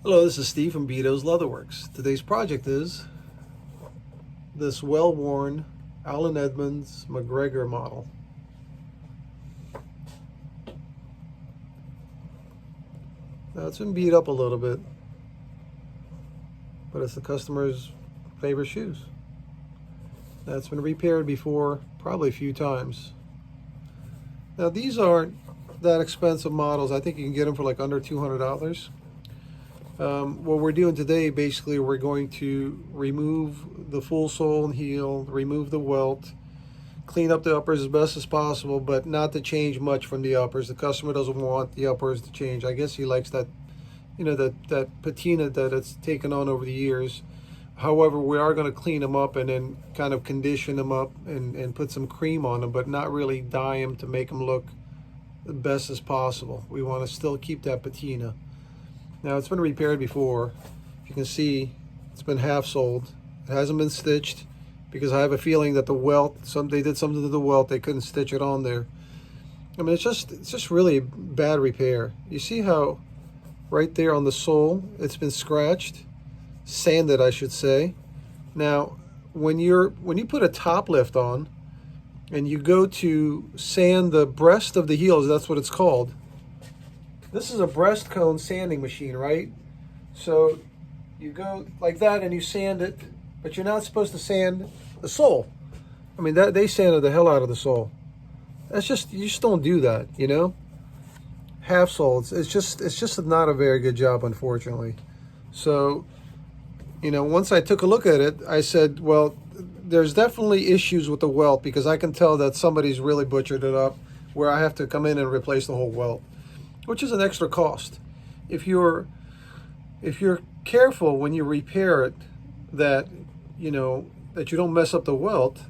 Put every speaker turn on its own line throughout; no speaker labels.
Hello, this is Steve from Beaute's Leatherworks. Today's project is this well-worn Allen Edmonds McGregor model. Now it's been beat up a little bit, but it's the customer's favorite shoes. Now it's been repaired before, probably a few times. Now these aren't that expensive models. I think you can get them for like under $200. What we're doing today, basically, we're going to remove the full sole and heel, remove the welt, clean up the uppers as best as possible, but not to change much from the uppers. The customer doesn't want the uppers to change. I guess he likes that, you know, that patina that it's taken on over the years. However, we are going to clean them up and then kind of condition them up and put some cream on them, but not really dye them to make them look the best as possible. We want to still keep that patina. Now it's been repaired before. You can see it's been half soled. It hasn't been stitched because I have a feeling that the welt, they did something to the welt, they couldn't stitch it on there. I mean, it's just really bad repair. You see how right there on the sole, it's been scratched, sanded I should say. Now when you put a top lift on and you go to sand the breast of the heels, that's what it's called. This is a breast cone sanding machine, right? So you go like that and you sand it, but you're not supposed to sand the sole. I mean, they sanded the hell out of the sole. You just don't do that, you know? Half sole, it's just not a very good job, unfortunately. So, you know, once I took a look at it, I said, well, there's definitely issues with the welt because I can tell that somebody's really butchered it up where I have to come in and replace the whole welt, which is an extra cost. If you're careful when you repair it, that you don't mess up the welt,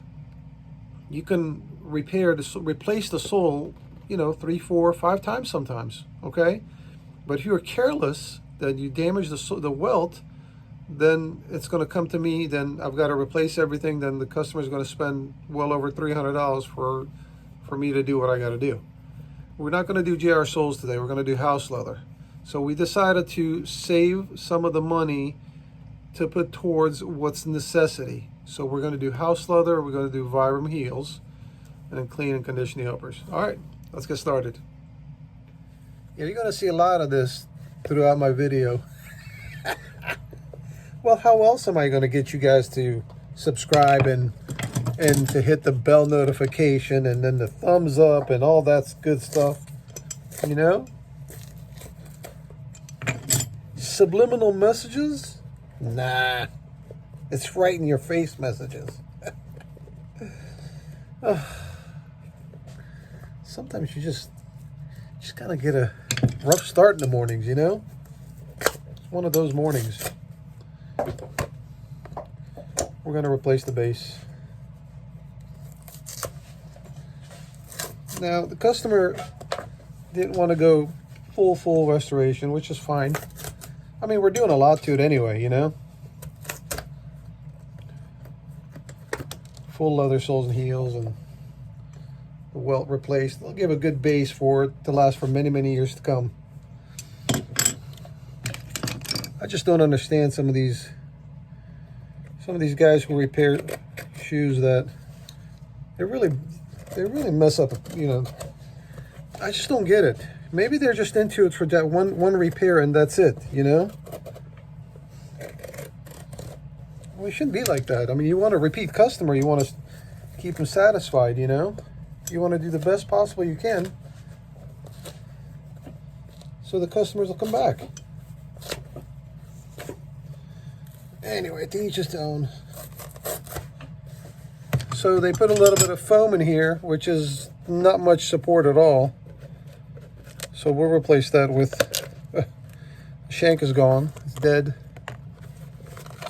you can replace the sole, 3, 4, 5 times sometimes. Okay, but if you're careless, that you damage the welt, then it's going to come to me. Then I've got to replace everything. Then the customer's going to spend well over $300 for me to do what I got to do. We're not going to do JR soles today. We're going to do house leather. So we decided to save some of the money to put towards what's necessity. So we're going to do house leather. We're going to do Vibram heels and clean and condition the uppers. All right, let's get started. Yeah, you're going to see a lot of this throughout my video. Well, how else am I going to get you guys to subscribe and to hit the bell notification and then the thumbs up and all that good stuff, you know? Subliminal messages? Nah, it's right in your face messages. Sometimes you just gotta get a rough start in the mornings, you know? It's one of those mornings. We're gonna replace the base. Now, the customer didn't want to go full restoration, which is fine. I mean, we're doing a lot to it anyway, you know? Full leather soles and heels and the welt replaced. They'll give a good base for it to last for many, many years to come. I just don't understand some of these guys who repair shoes that they really mess up, you know. I just don't get it. Maybe they're just into it for that one repair and that's it, you know. Well, it shouldn't be like that. I mean, you want a repeat customer. You want to keep them satisfied, you know. You want to do the best possible you can so the customers will come back. Anyway, to each his own. So they put a little bit of foam in here, which is not much support at all. So we'll replace that with, shank is gone, it's dead.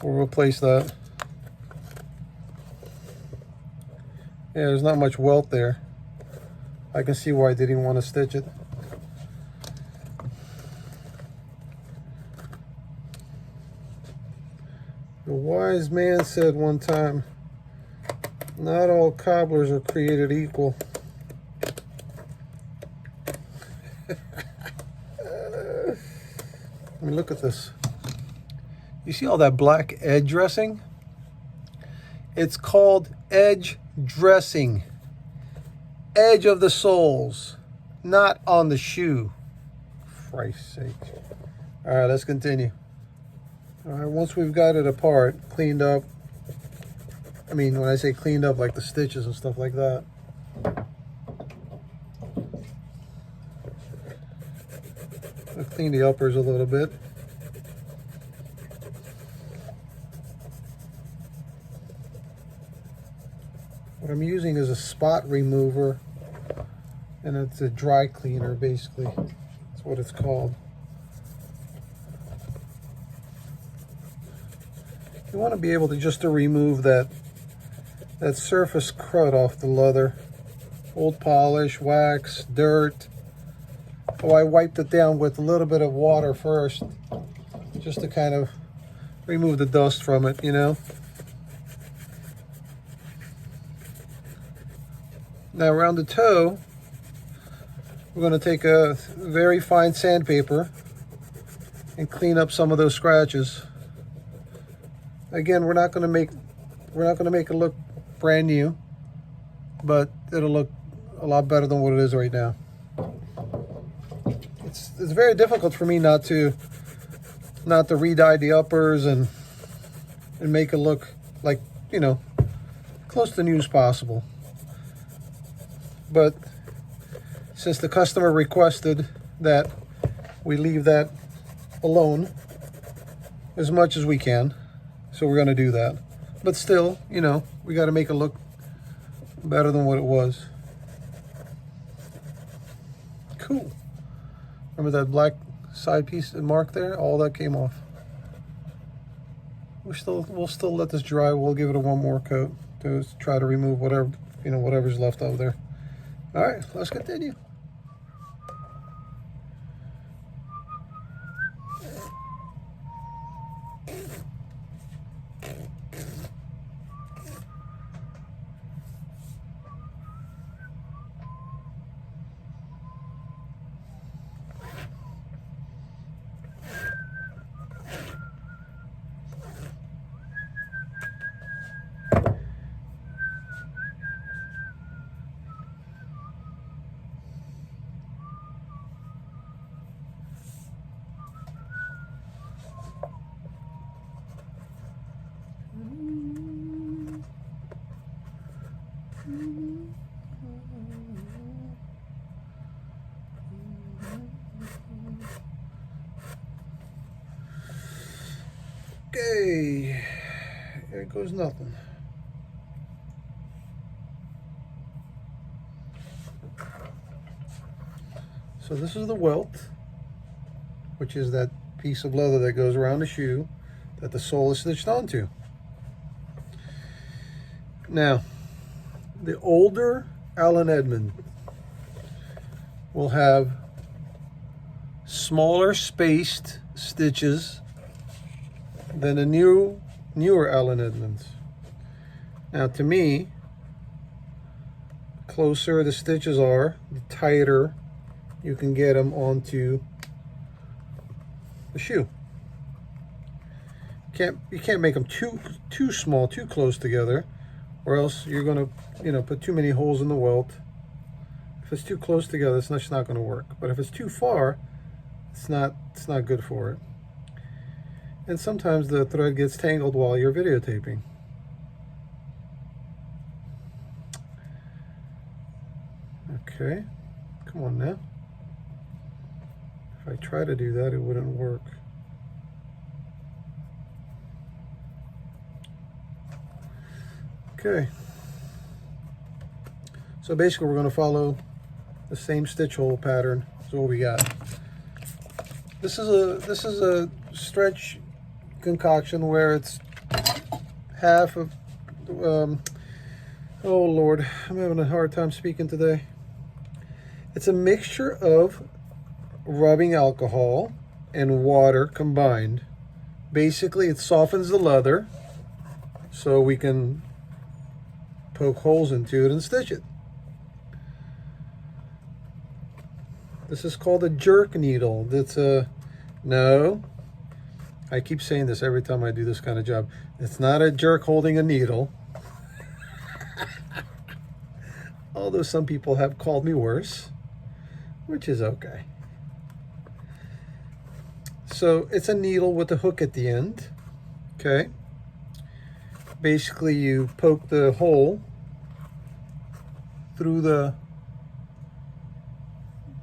We'll replace that. Yeah, there's not much welt there. I can see why they didn't want to stitch it. The wise man said one time, not all cobblers are created equal. I mean, look at this. You see all that black edge dressing? It's called edge dressing. Edge of the soles, not on the shoe. For Christ's sake. All right, let's continue. All right, once we've got it apart, cleaned up. I mean, when I say cleaned up, like the stitches and stuff like that. I'll clean the uppers a little bit. What I'm using is a spot remover, and it's a dry cleaner, basically. That's what it's called. You want to be able to just remove that surface crud off the leather. Old polish, wax, dirt. Oh, I wiped it down with a little bit of water first, just to kind of remove the dust from it, you know. Now around the toe, we're going to take a very fine sandpaper and clean up some of those scratches. Again, we're not going to make it look brand new, but it'll look a lot better than what it is right now. It's very difficult for me not to re-dye the uppers and make it look like, you know, close to new as possible. But since the customer requested that we leave that alone as much as we can, so we're going to do that. But still, you know, we got to make it look better than what it was. Cool. Remember that black side piece and mark there? All that came off. We'll still let this dry. We'll give it a one more coat to try to remove whatever, you know, whatever's left over there. All right, let's continue. Okay, there goes nothing. So this is the welt, which is that piece of leather that goes around the shoe that the sole is stitched onto. Now, the older Allen Edmonds will have smaller spaced stitches than the newer Allen Edmonds. Now, to me, the closer the stitches are, the tighter you can get them onto the shoe. You can't make them too small, too close together, or else you're going to, you know, put too many holes in the welt. If it's too close together, it's just not going to work. But if it's too far, it's not good for it. And sometimes the thread gets tangled while you're videotaping. Okay, come on now. If I try to do that, it wouldn't work. Okay. So basically we're going to follow the same stitch hole pattern as what we got. This is a stretch concoction where it's half of oh Lord, I'm having a hard time speaking today. It's a mixture of rubbing alcohol and water combined. Basically, it softens the leather so we can poke holes into it and stitch it. This is called a jerk needle. That's a, no, I keep saying this every time I do this kind of job. It's not a jerk holding a needle. Although some people have called me worse, which is okay. So it's a needle with a hook at the end, okay? Basically you poke the hole through the,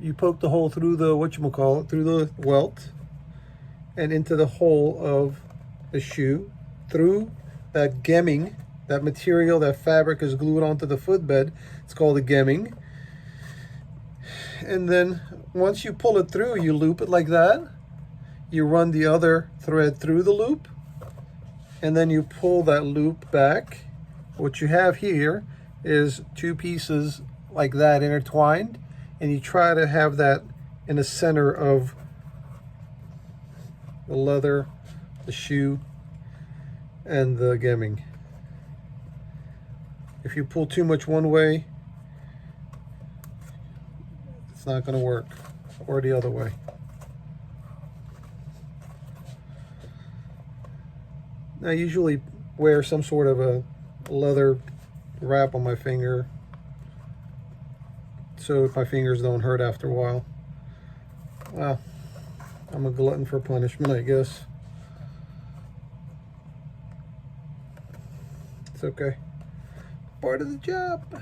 whatchamacallit, through the welt and into the hole of the shoe, through that gemming, that material, that fabric is glued onto the footbed. It's called a gemming. And then once you pull it through, you loop it like that. You run the other thread through the loop, and then you pull that loop back. What you have here is two pieces like that intertwined, and you try to have that in the center of the leather, the shoe, and the gemming. If you pull too much one way, it's not going to work, or the other way. I usually wear some sort of a leather wrap on my finger so my fingers don't hurt after a while. Well, I'm a glutton for punishment, I guess. It's okay. Part of the job.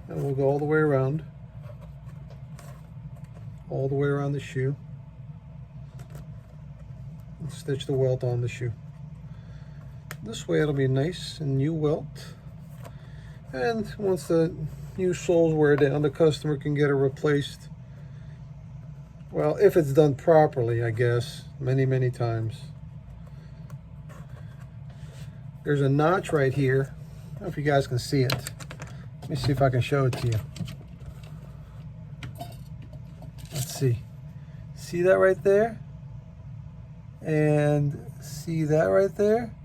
And we'll go all the way around. All the way around the shoe. And stitch the welt on the shoe. This way it'll be nice and new welt. And once the new soles wear down, the customer can get it replaced. Well, if it's done properly, I guess, many, many times. There's a notch right here. I don't know if you guys can see it. Let me see if I can show it to you. Let's see. See that right there? And see that right there?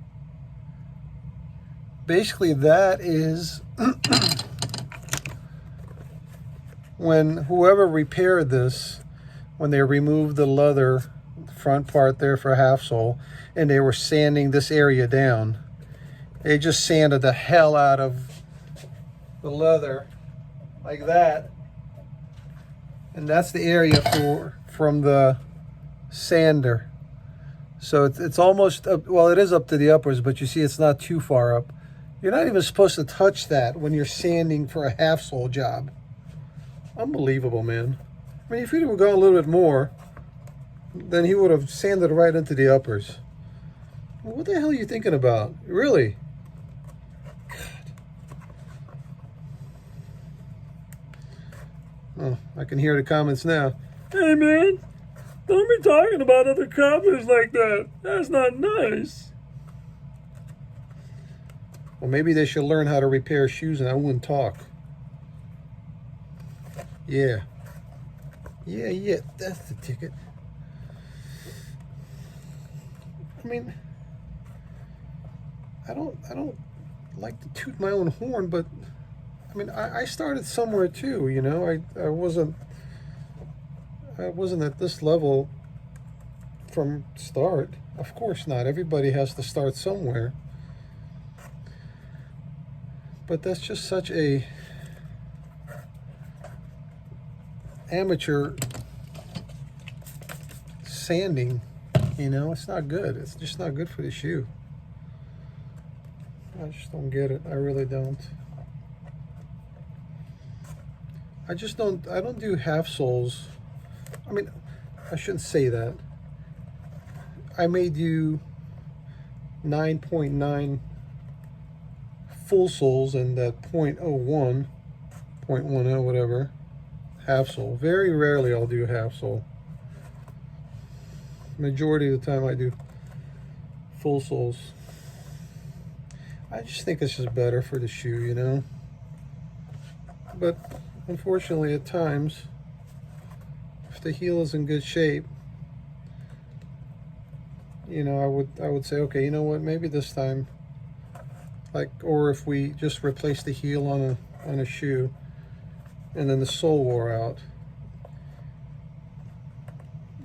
Basically, that is when whoever repaired this, when they removed the leather front part there for a half sole, and they were sanding this area down, they just sanded the hell out of the leather like that, and that's the area from the sander. So it's almost up, well, it is up to the uppers, but you see it's not too far up. You're not even supposed to touch that when you're sanding for a half sole job. Unbelievable, man. I mean, if he'd have gone a little bit more, then he would have sanded right into the uppers. What the hell are you thinking about? Really? Oh, I can hear the comments now. Hey, man, don't be talking about other carpenters like that. That's not nice. Well, maybe they should learn how to repair shoes and I wouldn't talk. Yeah. Yeah, that's the ticket. I mean, I don't like to toot my own horn, but I mean, I started somewhere too, you know. I wasn't at this level from start. Of course not. Everybody has to start somewhere. But that's just such a amateur sanding, you know. It's not good. It's just not good for the shoe. I just don't get it. I really don't. I don't do half soles. I mean, I shouldn't say that. I may do 9.9 full soles and that 0.01, 0.10, whatever, half sole. Very rarely I'll do half sole. Majority of the time I do full soles. I just think it's just better for the shoe, you know. But unfortunately, at times, if the heel is in good shape, you know, I would say, okay, you know what, maybe this time, like, or if we just replace the heel on a shoe and then the sole wore out,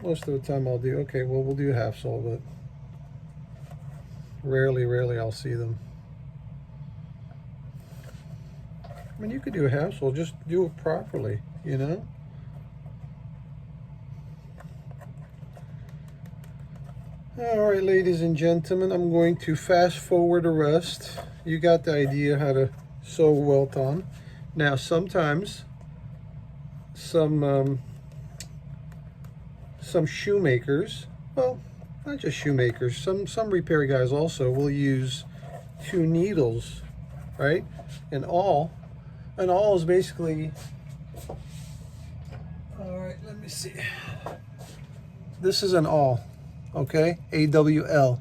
most of the time I'll do, okay, well, we'll do half sole, but rarely I'll see them. I mean, you could do a half sole, just do it properly, you know? All right, ladies and gentlemen, I'm going to fast forward the rest. You got the idea how to sew welt on. Now, sometimes some shoemakers, well, not just shoemakers, some repair guys also will use 2 needles, right? An awl is basically, all right, let me see. This is an awl, okay, AWL.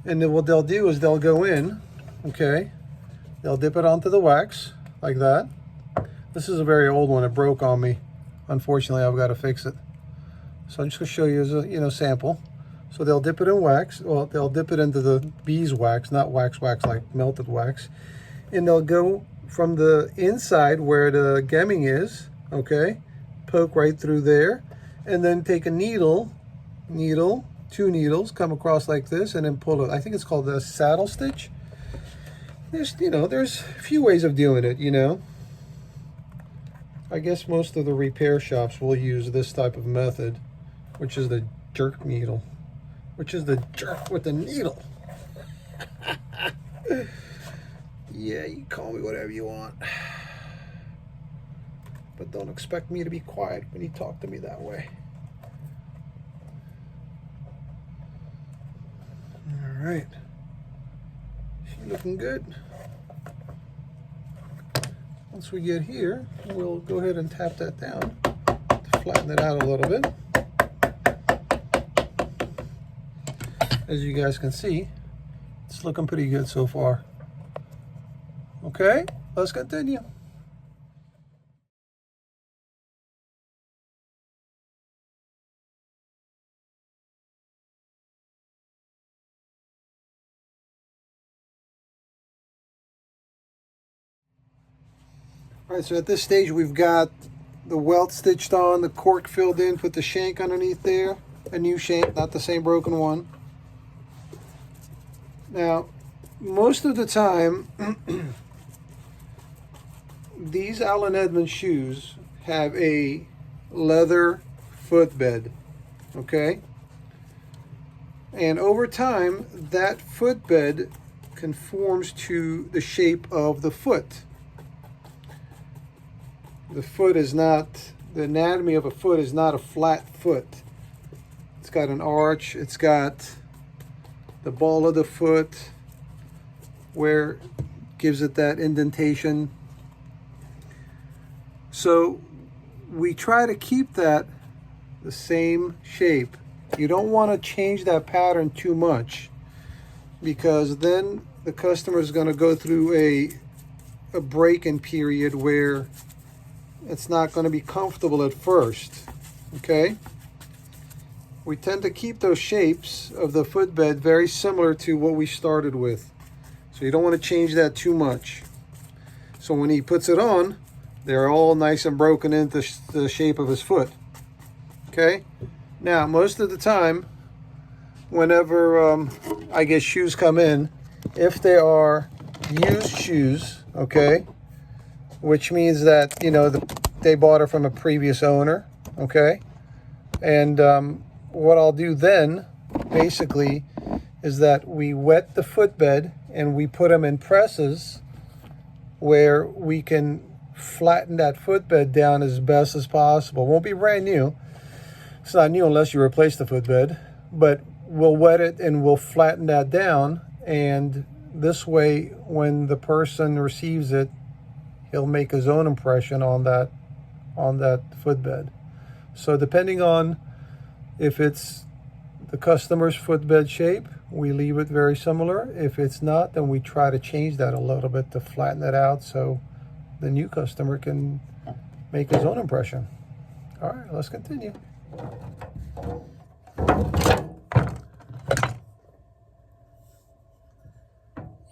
And then what they'll do is they'll go in, okay, they'll dip it onto the wax like that. This is a very old one, it broke on me. Unfortunately, I've got to fix it. So I'm just going to show you as a, you know, sample. So they'll dip it in wax. Well, they'll dip it into the beeswax, not wax like melted wax. And they'll go from the inside where the gemming is, okay, poke right through there, and then take a needle, 2 needles, come across like this, and then pull it. I think it's called the saddle stitch. There's, you know, there's a few ways of doing it, you know. I guess most of the repair shops will use this type of method, which is the jerk needle, which is the jerk with the needle. Yeah, you can call me whatever you want, but don't expect me to be quiet when you talk to me that way. All right, she looking good. Once we get here, we'll go ahead and tap that down to flatten it out a little bit. As you guys can see, it's looking pretty good so far. Okay, let's continue. All right, so at this stage we've got the welt stitched on, the cork filled in, put the shank underneath there, a new shank, not the same broken one. Now, most of the time, these Allen Edmonds shoes have a leather footbed, okay? And over time, that footbed conforms to the shape of the foot. The foot is not, the anatomy of a foot is not a flat foot. It's got an arch, it's got the ball of the foot where gives it that indentation. So we try to keep that the same shape. You don't want to change that pattern too much, because then the customer is going to go through a break-in period where it's not going to be comfortable at first, okay? We tend to keep those shapes of the footbed very similar to what we started with. So you don't want to change that too much. So when he puts it on, they're all nice and broken into the shape of his foot, okay? Now, most of the time, whenever I get shoes come in, if they are used shoes, okay, which means that, you know, they bought it from a previous owner, okay? And what I'll do then, basically, is that we wet the footbed and we put them in presses where we can flatten that footbed down as best as possible. It won't be brand new. It's not new unless you replace the footbed, but we'll wet it and we'll flatten that down, and this way when the person receives it, he'll make his own impression on that footbed. So depending on if it's the customer's footbed shape, we leave it very similar. If it's not, then we try to change that a little bit to flatten it out so the new customer can make his own impression. All right, let's continue.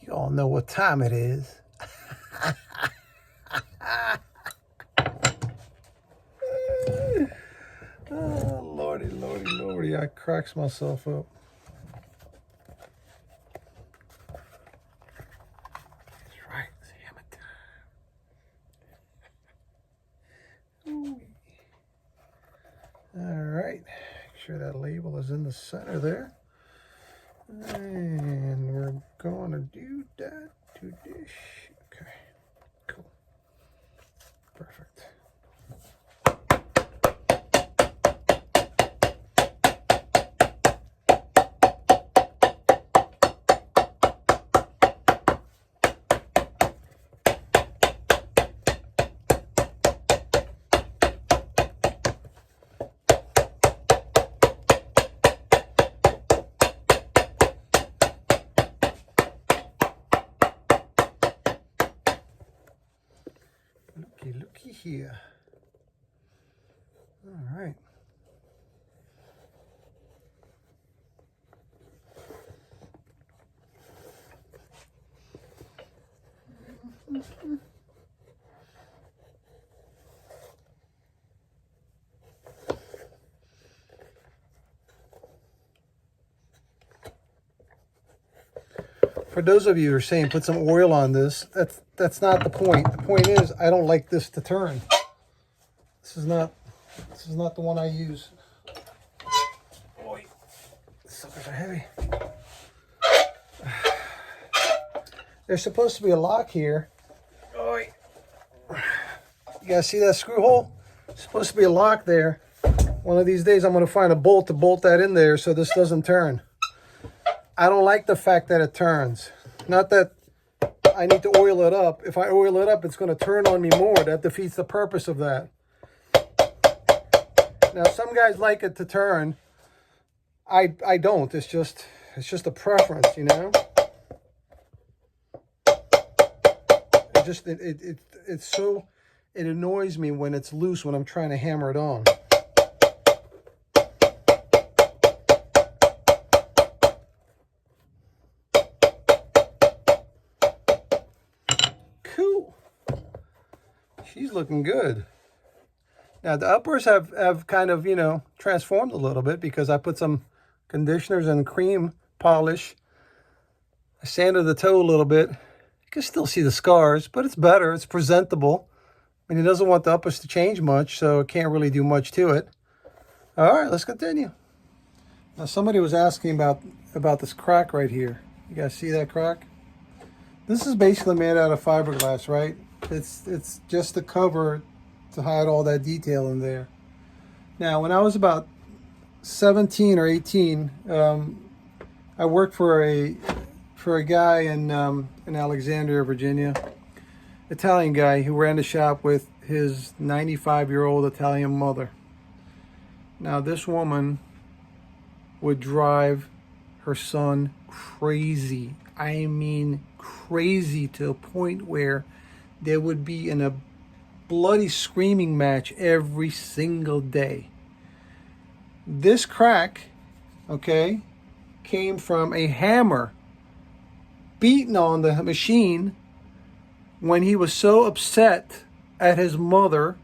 You all know what time it is. Lordy, lordy, lordy. I cracks myself up. That's right. It's hammer time. All right. Make sure that label is in the center there. And we're going to do that to dish. Okay. Cool. Perfect. Looky here. All right. For those of you who are saying put some oil on this, that's not the point. The point is I don't like this to turn. This is not the one I use. Boy, these suckers are heavy. There's supposed to be a lock here. Boy. You guys see that screw hole? There's supposed to be a lock there. One of these days I'm going to find a bolt to bolt that in there so this doesn't turn. I don't like the fact that it turns. Not that I need to oil it up. If I oil it up, it's going to turn on me more. That defeats the purpose of that. Now, some guys like it to turn. I don't. It's just a preference, you know. It annoys me when it's loose when I'm trying to hammer it on. She's looking good. Now the uppers have kind of, you know, transformed a little bit because I put some conditioners and cream polish. I sanded the toe a little bit. You can still see the scars, but it's better. It's presentable. I mean, he doesn't want the uppers to change much, so it can't really do much to it. All right, let's continue. Now somebody was asking about this crack right here. You guys see that crack? This is basically made out of fiberglass, right? It's just the cover to hide all that detail in there. Now, when I was about 17 or 18, I worked for a guy in Alexandria, Virginia, Italian guy who ran the shop with his 95-year-old Italian mother. Now, this woman would drive her son crazy. I mean, crazy to a point where there would be a bloody screaming match every single day. This crack, okay, came from a hammer beaten on the machine when he was so upset at his mother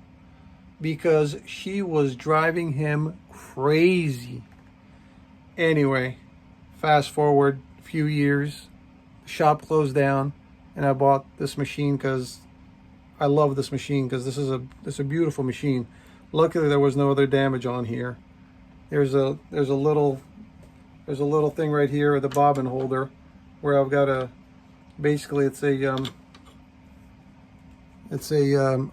because she was driving him crazy. Anyway, fast forward a few years, the shop closed down, and I bought this machine because I love this machine because this is a beautiful machine. Luckily, there was no other damage on here. There's a little thing right here at the bobbin holder where I've got basically it's a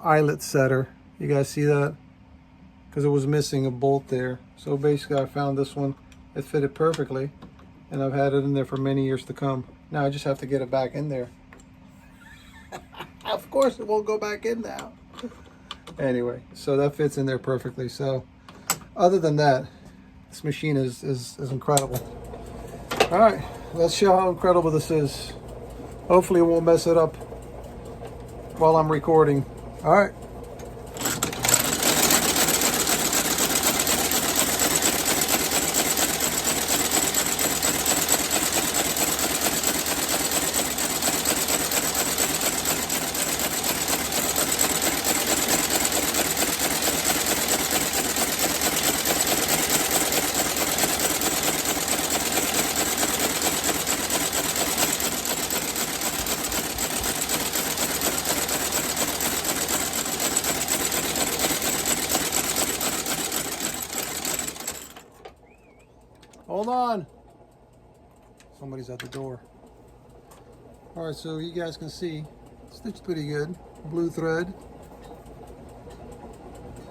eyelet setter. You guys see that? Because it was missing a bolt there. So basically, I found this one. It fitted perfectly, and I've had it in there for many years to come. Now I just have to get it back in there. Of course it won't go back in now. Anyway, so that fits in there perfectly. So other than that, this machine is incredible. All right, let's show how incredible this is. Hopefully it won't mess it up while I'm recording. All right. Hold on. Somebody's at the door. All right, so you guys can see, stitched pretty good. Blue thread.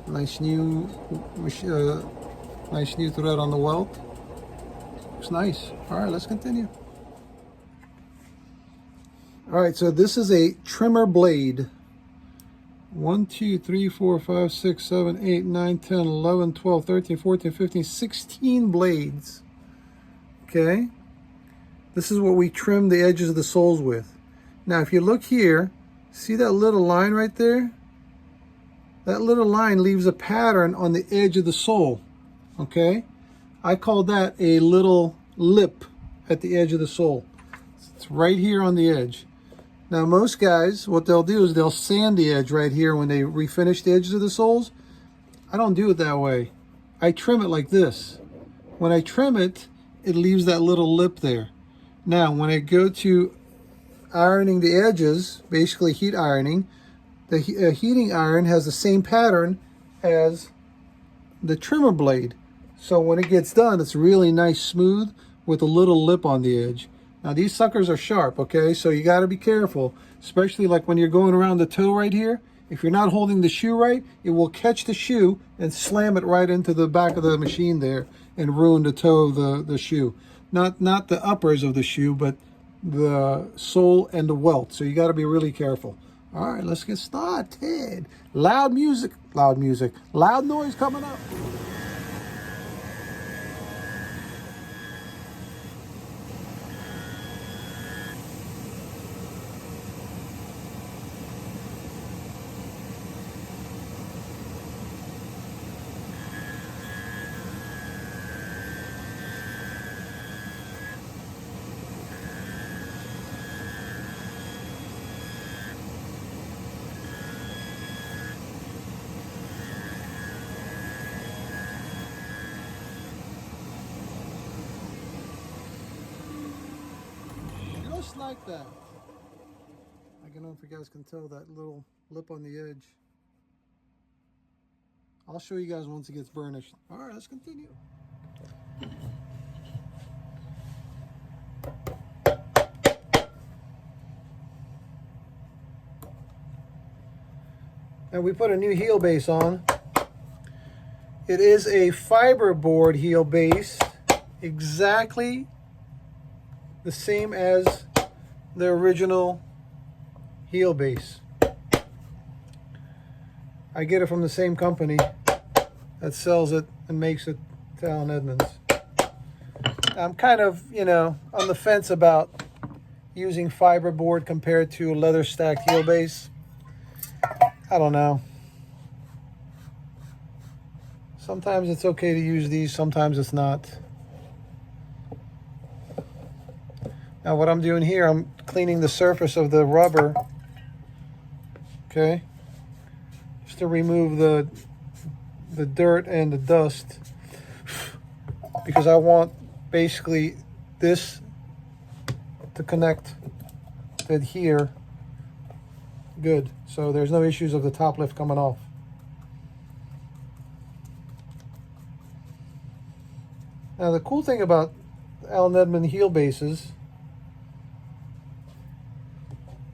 Nice new thread on the welt. Looks nice. All right, let's continue. All right, so this is a trimmer blade. 1, 2, 3, 4, 5, 6, 7, 8, 9, 10, 11, 12, 13, 14, 15, 16 blades. Okay. This is what we trim the edges of the soles with. Now, if you look here, see that little line right there? That little line leaves a pattern on the edge of the sole. Okay. I call that a little lip at the edge of the sole. It's right here on the edge. Now, most guys, what they'll do is they'll sand the edge right here when they refinish the edges of the soles. I don't do it that way. I trim it like this. When I trim it, it leaves that little lip there. Now, when I go to ironing the edges, basically heat ironing, the heating iron has the same pattern as the trimmer blade. So when it gets done, it's really nice, smooth, with a little lip on the edge. Now these suckers are sharp, okay? So you gotta be careful, especially like when you're going around the toe right here. If you're not holding the shoe right, it will catch the shoe and slam it right into the back of the machine there and ruin the toe of the shoe. Not the uppers of the shoe, but the sole and the welt. So you gotta be really careful. All right, let's get started. Loud music, loud noise coming up. Just like that. I don't know if you guys can tell that little lip on the edge. I'll show you guys once it gets burnished. All right, let's continue. Now we put a new heel base on. It is a fiberboard heel base, exactly the same as the original heel base. I get it from the same company that sells it and makes it to Allen Edmonds. I'm kind of, on the fence about using fiberboard compared to a leather stacked heel base. I don't know. Sometimes it's okay to use these, sometimes it's not. Now what I'm doing here, I'm cleaning the surface of the rubber, okay, just to remove the dirt and the dust, because I want basically this to connect, to adhere good, so there's no issues of the top lift coming off. Now the cool thing about Allen Edmonds heel bases,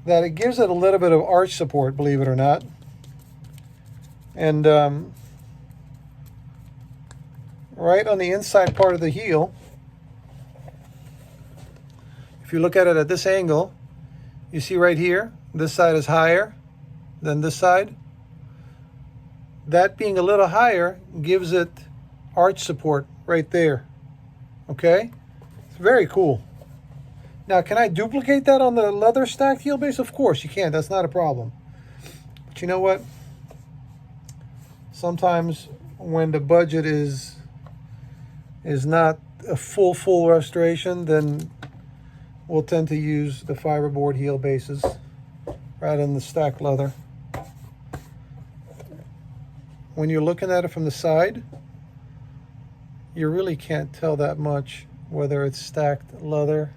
that it gives it a little bit of arch support, believe it or not. And right on the inside part of the heel, if you look at it at this angle, you see right here, this side is higher than this side. That being a little higher gives it arch support right there. Okay? It's very cool. Now, can I duplicate that on the leather stacked heel base? Of course you can. That's not a problem. But you know what? Sometimes when the budget is not a full restoration, then we'll tend to use the fiberboard heel bases rather than the stacked leather. When you're looking at it from the side, you really can't tell that much whether it's stacked leather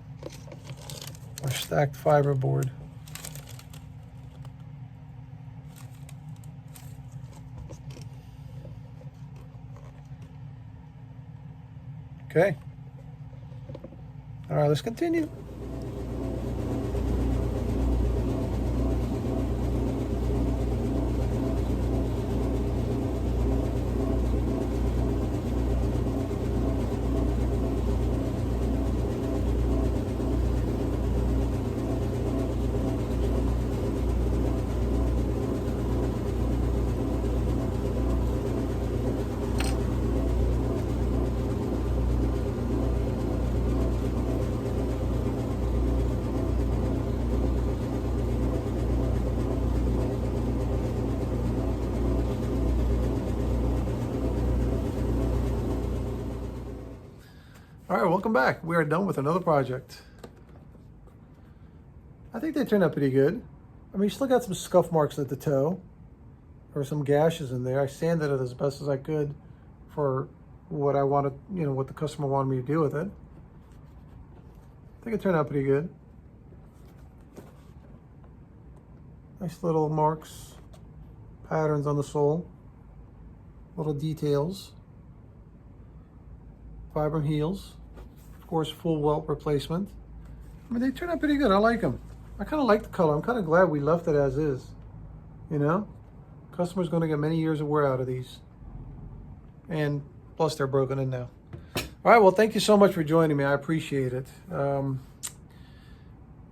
or stacked fiberboard. Okay, All right, let's continue. All right, welcome back. We are done with another project. I think they turned out pretty good. I mean, you still got some scuff marks at the toe, or some gashes in there. I sanded it as best as I could for what I wanted, you know, what the customer wanted me to do with it. I think it turned out pretty good. Nice little marks, patterns on the sole, little details, Fiebing heels. Of course, full welt replacement. I mean, they turned out pretty good. I like them. I kind of like the color. I'm kind of glad we left it as is. You know, customer's going to get many years of wear out of these, and plus they're broken in now. All right. Well, thank you so much for joining me. I appreciate it.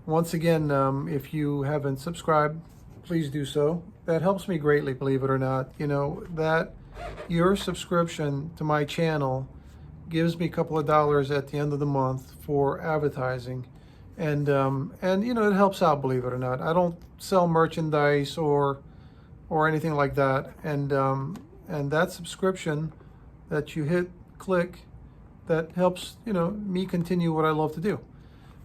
Once again, if you haven't subscribed, please do so. That helps me greatly, believe it or not. You know, that your subscription to my channel gives me a couple of dollars at the end of the month for advertising, and you know, it helps out, believe it or not. I don't sell merchandise or anything like that, and that subscription that you click, that helps, you know, me continue what I love to do.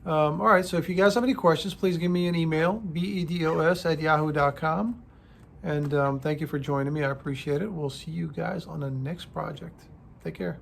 All right, so if you guys have any questions, please give me an email, bedos@yahoo.com, and thank you for joining me. I appreciate it. We'll see you guys on the next project. Take care.